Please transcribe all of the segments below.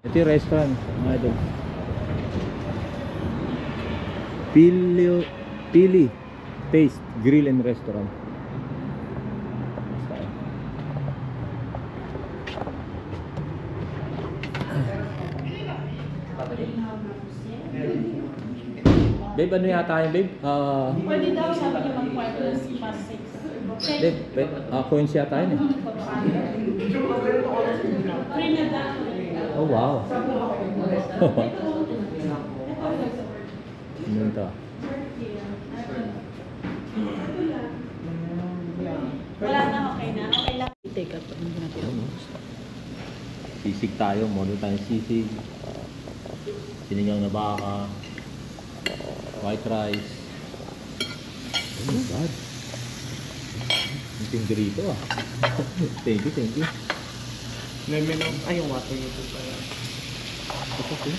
Ito yung restaurant, mga idol. Pili Taste Grill and Restaurant. Babe, ano yata yun, babe? Pwede daw sabi niya mag-quarter past 6. Babe, coins yata yun eh. Free na daw. Oh, wow. Ano ito? Wala na, okay na. Okay lang. Take up. Sisig tayo, modo tayong sisig. Sinigang na baka. White rice. Oh my God. Ang tindi rito ah. Thank you, thank you. Lemon ay yung water nito pala. Ito po.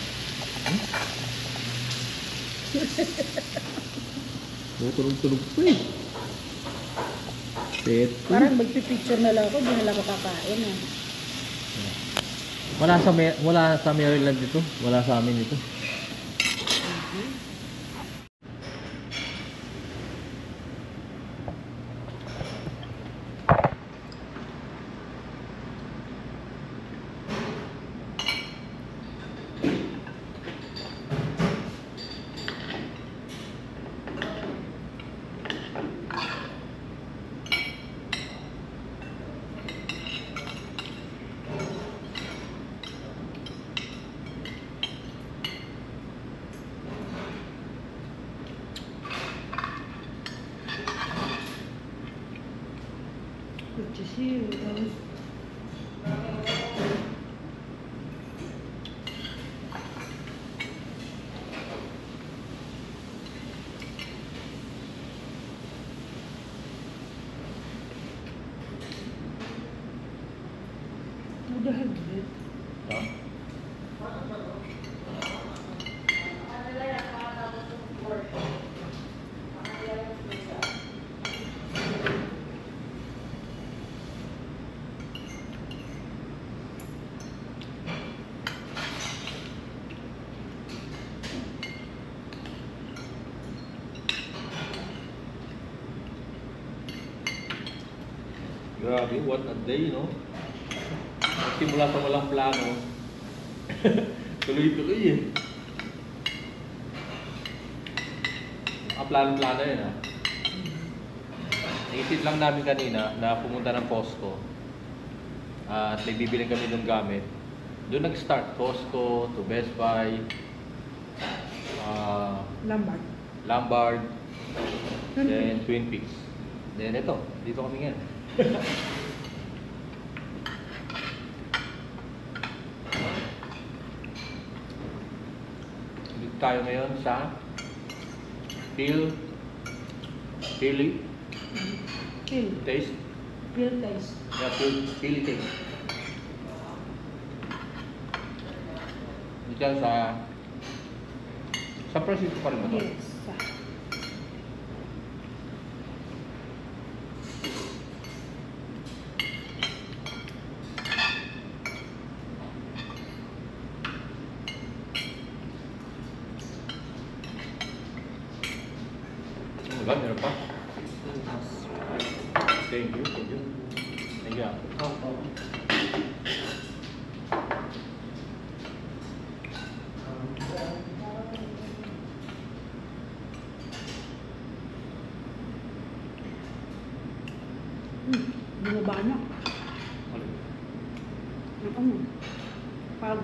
Tulog-tulog po eh. Set. Parang magpipicture na lang ako, di na lang ako kakain eh. Wala sa Maryland dito. Wala sa amin dito. Good to see you. What the heck, dude? Grabe, what a day, no? Simula sa walang plano. Tuloy-tuloy eh. Plano-plano yun ah. Naisip lang namin kanina na pumunta ng Costco. At may bibiling kami ng gamit. Doon nag-start Costco to Best Buy. Lombard. Then Twin Peaks. Then ito, dito kami ngayon. Dito tayo ngayon sa Pili Taste. Real taste. Yeah, Pili Taste. Dito sa San Francisco pa rin ba ito? Yes. Wala, meron pa. Thank you, thank you. Thank you. Binaba na. Ano? Pag.